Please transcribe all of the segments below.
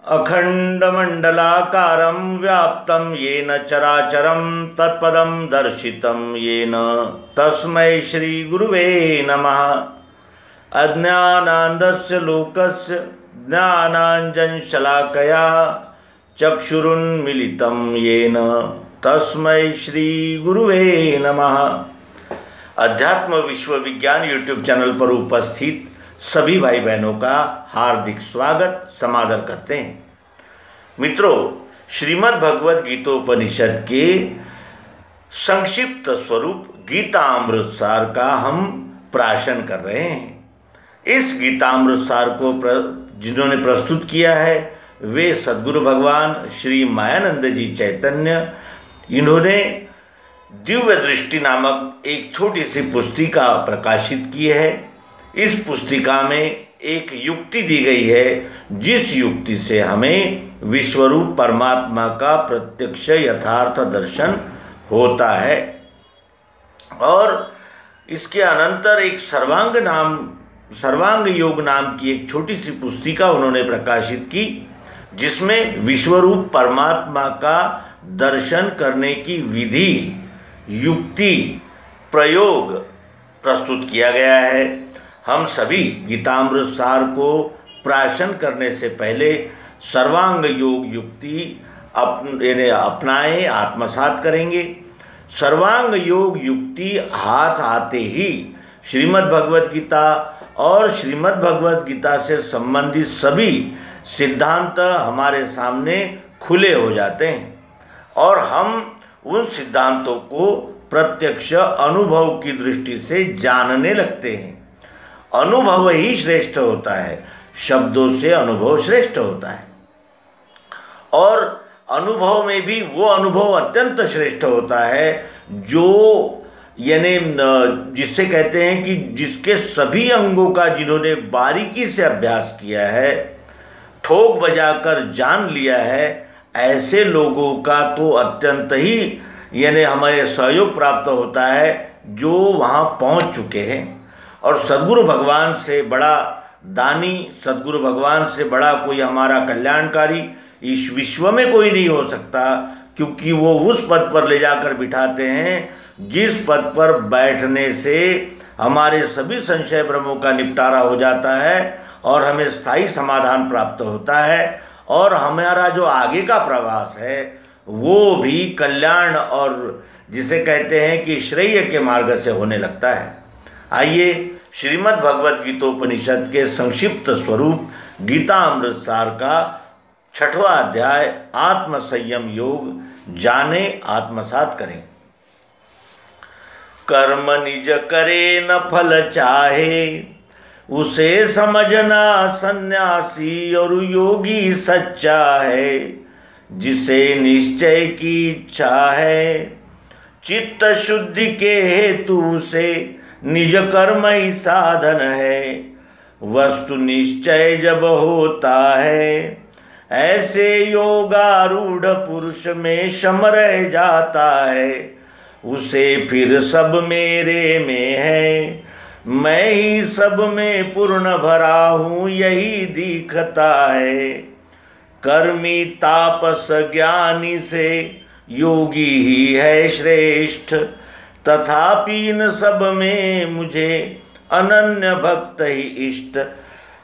अखंडमंडलाकारं व्याप्तं येन चराचरं तत्पदं दर्शितं येन तस्मै श्रीगुरुवे नमः। अज्ञानान्धस्य लोकस्य ज्ञानाञ्जनशलाकया चक्षुरुन्मीलितं येन तस्मै श्रीगुरुवे नमः। अध्यात्म विश्व विज्ञान यूट्यूब चैनल पर उपस्थित सभी भाई बहनों का हार्दिक स्वागत समादर करते हैं। मित्रों, श्रीमद् भगवत गीतोपनिषद के संक्षिप्त स्वरूप गीतामृत सार का हम प्राशन कर रहे हैं। इस गीतामृत सार को जिन्होंने प्रस्तुत किया है वे सद्गुरु भगवान श्री मायानंद जी चैतन्य। इन्होंने दिव्य दृष्टि नामक एक छोटी सी पुस्तिका प्रकाशित की है। इस पुस्तिका में एक युक्ति दी गई है, जिस युक्ति से हमें विश्वरूप परमात्मा का प्रत्यक्ष यथार्थ दर्शन होता है। और इसके अनंतर एक सर्वांग योग नाम की एक छोटी सी पुस्तिका उन्होंने प्रकाशित की, जिसमें विश्वरूप परमात्मा का दर्शन करने की विधि, युक्ति, प्रयोग प्रस्तुत किया गया है। हम सभी गीतामृत सार को प्राशन करने से पहले सर्वांग योग युक्ति अपनाएं, आत्मसात करेंगे। सर्वांग योग युक्ति हाथ आते ही श्रीमद् भगवत गीता और श्रीमद् भगवत गीता से संबंधित सभी सिद्धांत हमारे सामने खुले हो जाते हैं और हम उन सिद्धांतों को प्रत्यक्ष अनुभव की दृष्टि से जानने लगते हैं। अनुभव ही श्रेष्ठ होता है, शब्दों से अनुभव श्रेष्ठ होता है। और अनुभव में भी वो अनुभव अत्यंत श्रेष्ठ होता है जो यानी जिसे कहते हैं कि जिसके सभी अंगों का जिन्होंने बारीकी से अभ्यास किया है, ठोक बजाकर जान लिया है, ऐसे लोगों का तो अत्यंत ही यानी हमें सहयोग प्राप्त होता है जो वहाँ पहुँच चुके हैं। और सद्गुरु भगवान से बड़ा दानी, सद्गुरु भगवान से बड़ा कोई हमारा कल्याणकारी इस विश्व में कोई नहीं हो सकता, क्योंकि वो उस पद पर ले जाकर बिठाते हैं जिस पद पर बैठने से हमारे सभी संशय भ्रमों का निपटारा हो जाता है और हमें स्थायी समाधान प्राप्त होता है और हमारा जो आगे का प्रवास है वो भी कल्याण और जिसे कहते हैं कि श्रेय के मार्ग से होने लगता है। आइए श्रीमद् भगवत गीतोपनिषद के संक्षिप्त स्वरूप गीतामृत सार का 6वां अध्याय आत्म संयम योग जाने, आत्मसात करें। कर्म निज करे न फल चाहे, उसे समझना सन्यासी और योगी सच्चा है। जिसे निश्चय की इच्छा है, चित्त शुद्धि के हेतु से निज कर्म ही साधन है। वस्तु निश्चय जब होता है, ऐसे योगारूढ़ पुरुष में शम रह जाता है। उसे फिर सब मेरे में है, मैं ही सब में पूर्ण भरा हूँ, यही दिखता है। कर्मी तापस ज्ञानी से योगी ही है श्रेष्ठ, तथापि इन सब में मुझे अनन्य भक्त ही इष्ट।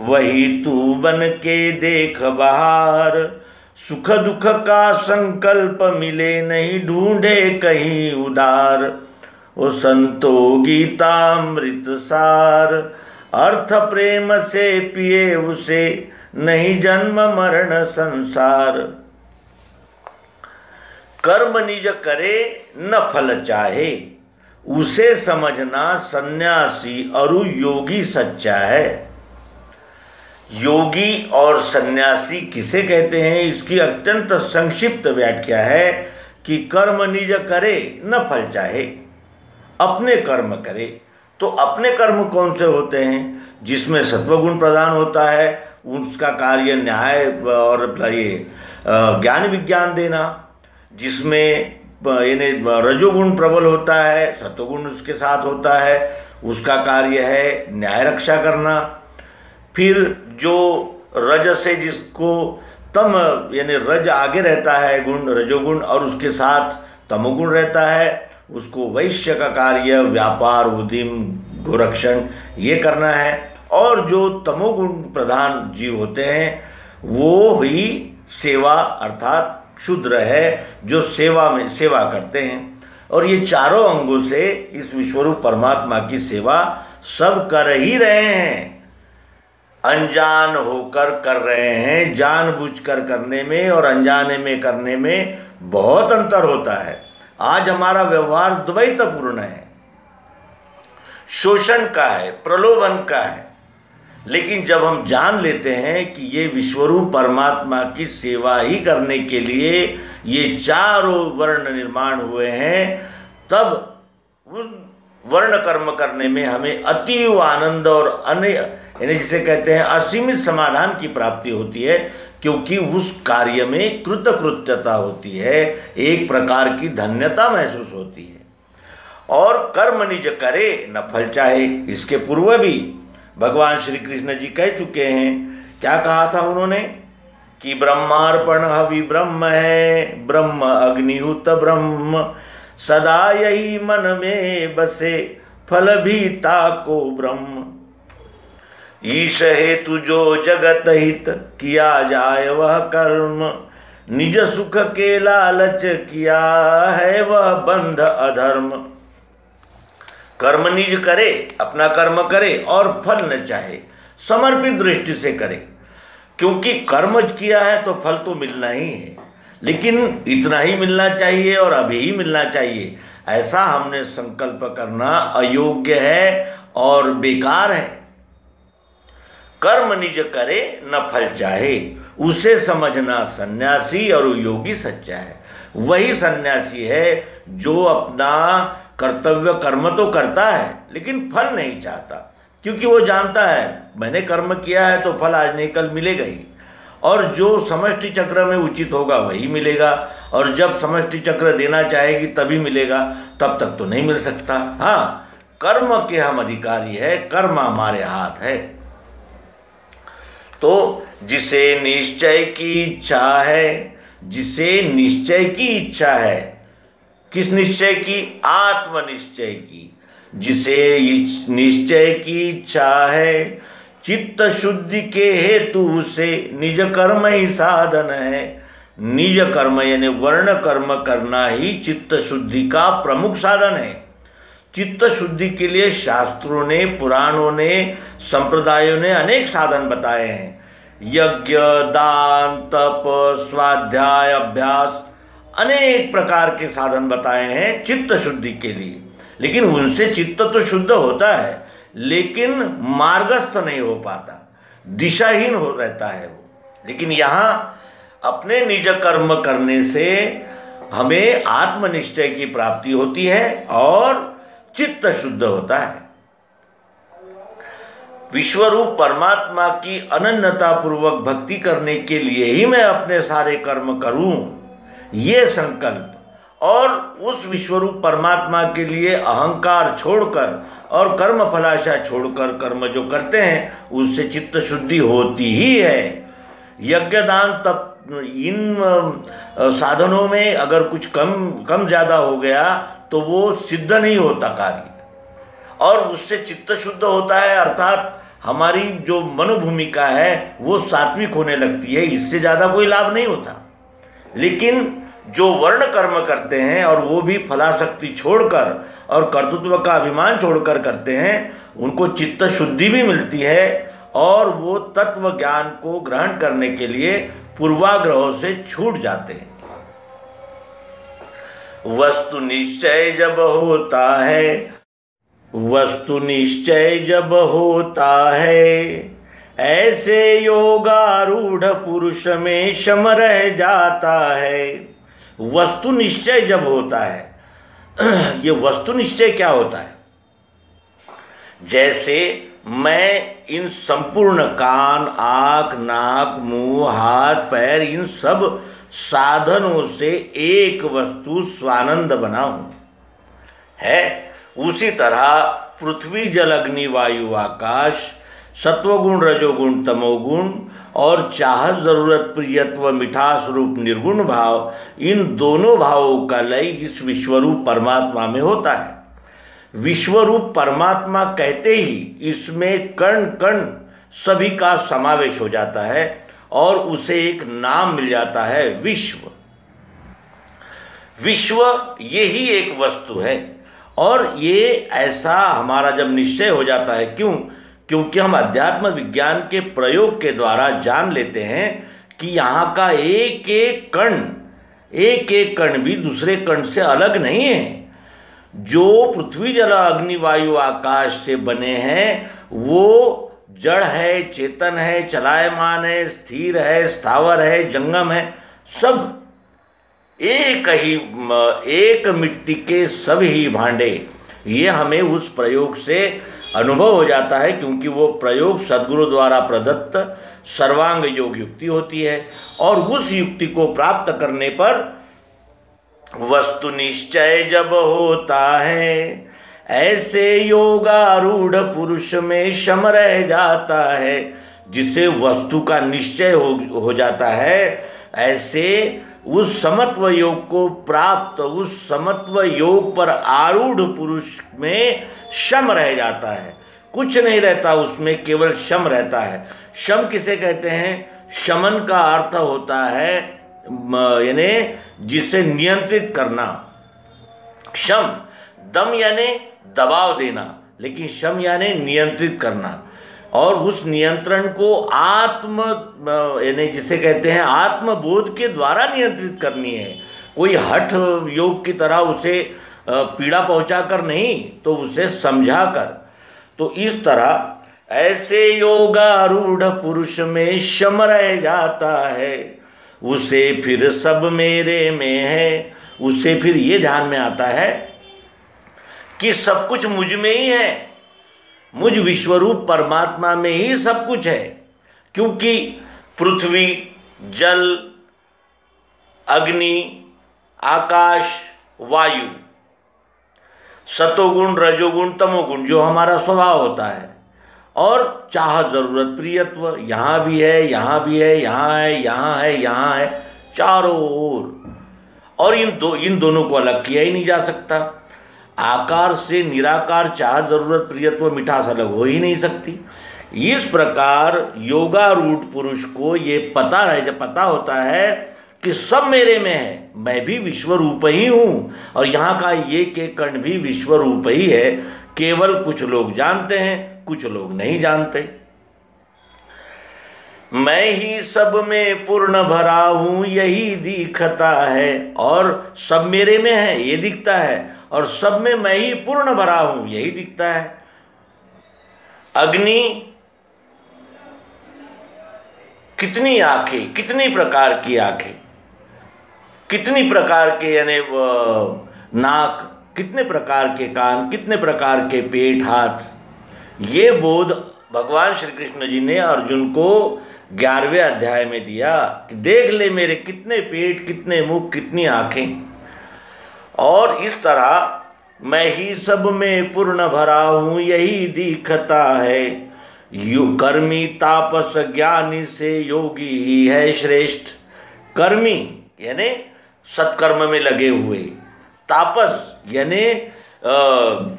वही तू बन के देख बाहर, सुख दुख का संकल्प मिले नहीं ढूंढे कहीं उधार। ओ संतो गीतामृत सार, अर्थ प्रेम से पिए उसे, नहीं जन्म मरण संसार। कर्म निज करे न फल चाहे, उसे समझना सन्यासी और योगी सच्चा है। योगी और सन्यासी किसे कहते हैं, इसकी अत्यंत संक्षिप्त व्याख्या है कि कर्म निज करे न फल चाहे, अपने कर्म करे। तो अपने कर्म कौन से होते हैं? जिसमें सत्वगुण प्रधान होता है उसका कार्य न्याय और ये ज्ञान विज्ञान देना। जिसमें यानी रजोगुण प्रबल होता है, सत्वगुण उसके साथ होता है, उसका कार्य है न्याय रक्षा करना। फिर जो रज से जिसको तम यानी रज आगे रहता है गुण रजोगुण, और उसके साथ तमोगुण रहता है। उसको वैश्य का कार्य व्यापार उद्यम गोरक्षण ये करना है। और जो तमोगुण प्रधान जीव होते हैं वो ही सेवा अर्थात क्षुद्र है, जो सेवा में सेवा करते हैं। और ये चारों अंगों से इस विश्वरूप परमात्मा की सेवा सब कर ही रहे हैं, अनजान होकर कर रहे हैं। जानबूझकर करने में और अनजाने में करने में बहुत अंतर होता है। आज हमारा व्यवहार द्वैतपूर्ण है, शोषण का है, प्रलोभन का है। लेकिन जब हम जान लेते हैं कि ये विश्वरूप परमात्मा की सेवा ही करने के लिए ये चारों वर्ण निर्माण हुए हैं, तब उस वर्ण कर्म करने में हमें अतीव आनंद और यानी जिसे कहते हैं असीमित समाधान की प्राप्ति होती है, क्योंकि उस कार्य में कृतकृत्यता होती है, एक प्रकार की धन्यता महसूस होती है। और कर्म निज करे न फल चाहे, इसके पूर्व भी भगवान श्री कृष्ण जी कह चुके हैं। क्या कहा था उन्होंने कि ब्रह्मार्पण हवि ब्रह्म है, ब्रह्म अग्निहुत ब्रह्म, सदा यही मन में बसे, फल भी ताको ब्रह्म। ईश हेतु जो जगत हित, किया जाय वह कर्म, निज सुख के लालच किया है वह बंध अधर्म। कर्म निज करे, अपना कर्म करे और फल न चाहे, समर्पित दृष्टि से करे। क्योंकि कर्म किया है तो फल तो मिलना ही है, लेकिन इतना ही मिलना चाहिए और अभी ही मिलना चाहिए, ऐसा हमने संकल्प करना अयोग्य है और बेकार है। कर्म निज करे न फल चाहे, उसे समझना सन्यासी और योगी सच्चा है। वही सन्यासी है जो अपना कर्तव्य कर्म तो करता है लेकिन फल नहीं चाहता, क्योंकि वो जानता है मैंने कर्म किया है तो फल आज नहीं कल मिलेगा ही, और जो समष्टि चक्र में उचित होगा वही मिलेगा, और जब समष्टि चक्र देना चाहेगी तभी मिलेगा, तब तक तो नहीं मिल सकता। हाँ, कर्म के हम अधिकारी है, कर्म हमारे हाथ है। तो जिसे निश्चय की इच्छा है, जिसे निश्चय की इच्छा है, किस निश्चय की? आत्मनिश्चय की। जिसे निश्चय की इच्छा है, चित्त शुद्धि के हेतु से निज कर्म ही साधन है। निज कर्म यानी वर्ण कर्म करना ही चित्त शुद्धि का प्रमुख साधन है। चित्त शुद्धि के लिए शास्त्रों ने, पुराणों ने, संप्रदायों ने अनेक साधन बताए हैं। यज्ञ, दान, तप, स्वाध्याय, अभ्यास, अनेक प्रकार के साधन बताए हैं चित्त शुद्धि के लिए। लेकिन उनसे चित्त तो शुद्ध होता है, लेकिन मार्गस्थ नहीं हो पाता, दिशाहीन हो रहता है वो। लेकिन यहाँ अपने निज कर्म करने से हमें आत्मनिश्चय की प्राप्ति होती है और चित्त शुद्ध होता है। विश्वरूप परमात्मा की अनन्यता पूर्वक भक्ति करने के लिए ही मैं अपने सारे कर्म करूं, ये संकल्प, और उस विश्वरूप परमात्मा के लिए अहंकार छोड़कर और कर्म फलाशा छोड़कर कर्म जो करते हैं उससे चित्त शुद्धि होती ही है। यज्ञ, दान, तप, इन साधनों में अगर कुछ कम ज़्यादा हो गया तो वो सिद्ध नहीं होता कार्य, और उससे चित्त शुद्ध होता है, अर्थात हमारी जो मनोभूमिका है वो सात्विक होने लगती है। इससे ज़्यादा कोई लाभ नहीं होता। लेकिन जो वर्ण कर्म करते हैं और वो भी फलाशक्ति छोड़कर और कर्तृत्व का अभिमान छोड़कर करते हैं, उनको चित्त शुद्धि भी मिलती है और वो तत्व ज्ञान को ग्रहण करने के लिए पूर्वाग्रहों से छूट जाते हैं। वस्तु निश्चय जब होता है, वस्तु निश्चय जब होता है, ऐसे योगारूढ़ पुरुष में शम रह जाता है। वस्तु निश्चय जब होता है, ये वस्तु निश्चय क्या होता है? जैसे मैं इन संपूर्ण कान, आँख, नाक, मुंह, हाथ, पैर, इन सब साधनों से एक वस्तु स्वानंद बनाऊं है, उसी तरह पृथ्वी, जल, अग्नि, वायु, आकाश सत्वगुण, रजोगुण, तमोगुण और चाहत, जरूरत, प्रियत्व, मिठास रूप निर्गुण भाव, इन दोनों भावों का लय इस विश्वरूप परमात्मा में होता है। विश्वरूप परमात्मा कहते ही इसमें कण कण सभी का समावेश हो जाता है और उसे एक नाम मिल जाता है, विश्व। विश्व यही एक वस्तु है और ये ऐसा हमारा जब निश्चय हो जाता है, क्योंकि हम अध्यात्म विज्ञान के प्रयोग के द्वारा जान लेते हैं कि यहाँ का एक एक कण भी दूसरे कण से अलग नहीं है। जो पृथ्वी, जल, अग्नि, वायु, आकाश से बने हैं वो जड़ है, चेतन है, चलायमान है, स्थिर है, स्थावर है, जंगम है, सब एक मिट्टी के सभी भांडे। ये हमें उस प्रयोग से अनुभव हो जाता है, क्योंकि वो प्रयोग सद्गुरु द्वारा प्रदत्त सर्वांग योग युक्ति होती है और उस युक्ति को प्राप्त करने पर वस्तु निश्चय जब होता है, ऐसे योगारूढ़ पुरुष में शम रह जाता है। जिसे वस्तु का निश्चय हो जाता है, ऐसे उस समत्व योग को प्राप्त, उस समत्व योग पर आरूढ़ पुरुष में शम रह जाता है। कुछ नहीं रहता उसमें, केवल शम रहता है। शम किसे कहते हैं? शमन का अर्थ होता है यानी जिसे नियंत्रित करना। शम, दम यानी दबाव देना, लेकिन शम यानी नियंत्रित करना। और उस नियंत्रण को आत्म यानी जिसे कहते हैं आत्मबोध के द्वारा नियंत्रित करनी है। कोई हठ योग की तरह उसे पीड़ा पहुंचाकर नहीं, तो उसे समझा कर। तो इस तरह ऐसे योगारूढ़ पुरुष में शम रह जाता है, उसे फिर सब मेरे में है। उसे फिर ये ध्यान में आता है कि सब कुछ मुझ में ही है, मुझ विश्वरूप परमात्मा में ही सब कुछ है। क्योंकि पृथ्वी, जल, अग्नि, आकाश, वायु, सतोगुण, रजोगुण, तमोगुण जो हमारा स्वभाव होता है, और चाह, जरूरत, प्रियत्व यहाँ भी है, यहाँ भी है, यहाँ है, यहाँ है, यहाँ है, चारों ओर। और इन दोनों को अलग किया ही नहीं जा सकता। आकार से निराकार चाह, जरूरत, प्रियत्व, मिठास अलग हो ही नहीं सकती। इस प्रकार योगारूढ़ पुरुष को ये पता होता है कि सब मेरे में है, मैं भी विश्वरूप ही हूँ और यहाँ का एक कण भी विश्वरूप ही है। केवल कुछ लोग जानते हैं, कुछ लोग नहीं जानते। मैं ही सब में पूर्ण भरा हूँ यही दिखता है, और सब मेरे में है ये दिखता है, और सब में मैं ही पूर्ण भरा हूँ यही दिखता है। अग्नि, कितनी आंखें, कितनी प्रकार की आंखें, कितनी प्रकार के यानी नाक, कितने प्रकार के कान, कितने प्रकार के पेट, हाथ। ये बोध भगवान श्री कृष्ण जी ने अर्जुन को 11वें अध्याय में दिया कि देख ले मेरे कितने पेट, कितने मुख, कितनी आंखें। और इस तरह मैं ही सब में पूर्ण भरा हूँ यही दिखता है। कर्मी तापस ज्ञानी से योगी ही है श्रेष्ठ। कर्मी यानी सत्कर्म में लगे हुए, तापस यानी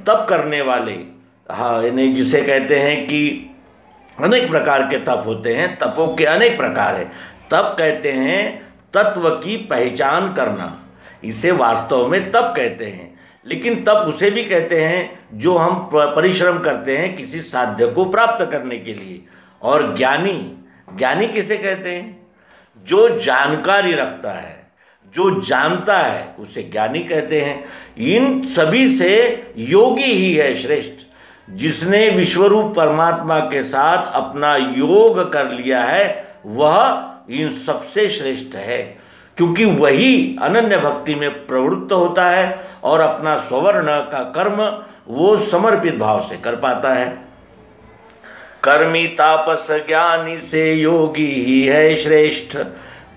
तप करने वाले, हाँ यानी जिसे कहते हैं कि अनेक प्रकार के तप होते हैं, तपों के अनेक प्रकार है। तप कहते हैं तत्व की पहचान करना, इसे वास्तव में तप कहते हैं। लेकिन तप उसे भी कहते हैं जो हम परिश्रम करते हैं किसी साध्य को प्राप्त करने के लिए। और ज्ञानी किसे कहते हैं? जो जानकारी रखता है, जो जानता है, उसे ज्ञानी कहते हैं। इन सभी से योगी ही है श्रेष्ठ, जिसने विश्वरूप परमात्मा के साथ अपना योग कर लिया है, वह इन सबसे श्रेष्ठ है। क्योंकि वही अनन्य भक्ति में प्रवृत्त होता है और अपना स्वर्ण का कर्म वो समर्पित भाव से कर पाता है। कर्मी तापस ज्ञानी से योगी ही है श्रेष्ठ,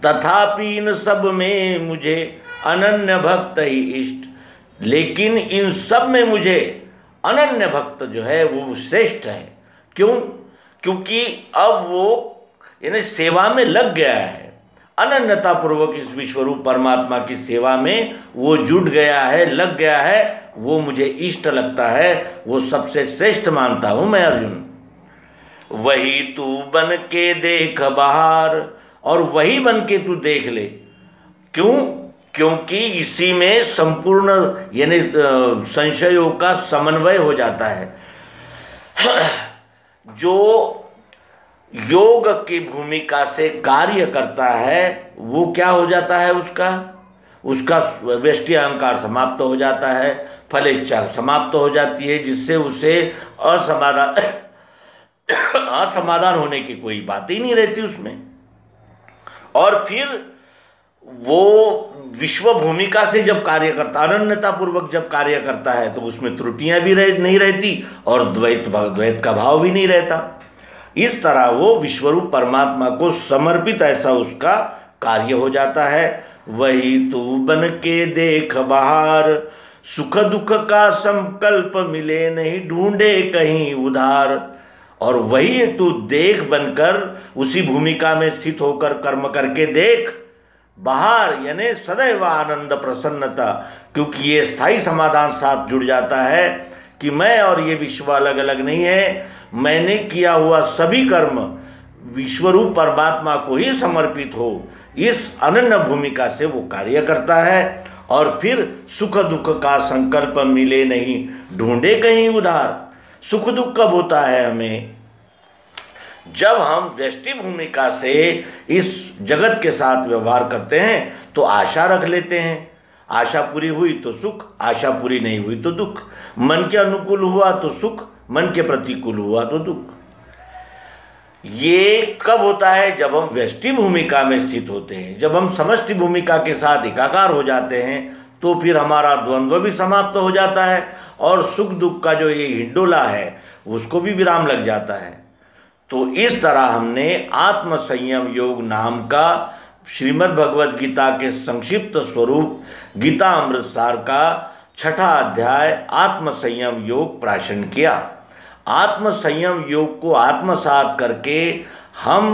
तथापि इन सब में मुझे अनन्य भक्त ही इष्ट। लेकिन इन सब में मुझे अनन्य भक्त जो है वो श्रेष्ठ है। क्यों? क्योंकि अब वो यानी सेवा में लग गया है, अनन्यता पूर्वक इस विश्वरूप परमात्मा की सेवा में वो जुट गया है, लग गया है। वो मुझे इष्ट लगता है, वो सबसे श्रेष्ठ मानता हूं मैं अर्जुन। वही तू बन के देख बाहर, और वही बन के तू देख ले। क्यों? क्योंकि इसी में संपूर्ण यानी संशयों का समन्वय हो जाता है। जो योग की भूमिका से कार्य करता है वो क्या हो जाता है, उसका व्यष्टि अहंकार समाप्त हो जाता है, फलेच्छा समाप्त हो जाती है, जिससे उसे असमाधान होने की कोई बात ही नहीं रहती उसमें। और फिर वो विश्व भूमिका से जब कार्य करता, अनन्यता पूर्वक जब कार्य करता है, तो उसमें त्रुटियां भी नहीं रहती और द्वैत का भाव भी नहीं रहता। इस तरह वो विश्वरूप परमात्मा को समर्पित ऐसा उसका कार्य हो जाता है। वही तू बन के देख बाहर, सुख दुख का संकल्प मिले नहीं, ढूंढे कहीं उधार। और वही तू देख बनकर उसी भूमिका में स्थित होकर कर्म करके देख बाहर, यानी सदैव आनंद प्रसन्नता, क्योंकि ये स्थायी समाधान साथ जुड़ जाता है कि मैं और ये विश्व अलग अलग नहीं है। मैंने किया हुआ सभी कर्म विश्वरूप परमात्मा को ही समर्पित हो, इस अनन्य भूमिका से वो कार्य करता है। और फिर सुख दुख का संकल्प मिले नहीं, ढूंढे कहीं उधार। सुख दुख कब होता है हमें? जब हम व्यष्टि भूमिका से इस जगत के साथ व्यवहार करते हैं तो आशा रख लेते हैं। आशा पूरी हुई तो सुख, आशा पूरी नहीं हुई तो दुख। मन के अनुकूल हुआ तो सुख, मन के प्रतिकूल हुआ तो दुख। ये कब होता है? जब हम व्यष्टि भूमिका में स्थित होते हैं। जब हम समष्टि भूमिका के साथ एकाकार हो जाते हैं तो फिर हमारा द्वंद्व भी समाप्त हो जाता है और सुख दुख का जो ये हिंडोला है उसको भी विराम लग जाता है। तो इस तरह हमने आत्म संयम योग नाम का श्रीमद् भगवद गीता के संक्षिप्त स्वरूप गीता अमृतसार का 6ठा अध्याय आत्म संयम योग प्राशन किया। आत्म संयम योग को आत्मसात करके हम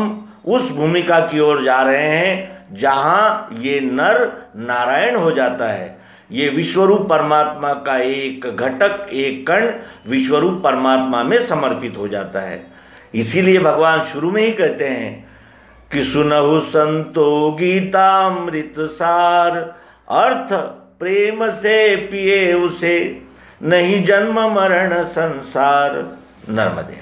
उस भूमिका की ओर जा रहे हैं जहाँ ये नर नारायण हो जाता है। ये विश्वरूप परमात्मा का एक घटक, एक कण विश्वरूप परमात्मा में समर्पित हो जाता है। इसीलिए भगवान शुरू में ही कहते हैं कि सुनहु संतो गीतामृत सार, अर्थ प्रेम से पिए उसे, नहीं जन्म मरण संसार। नर्मदे।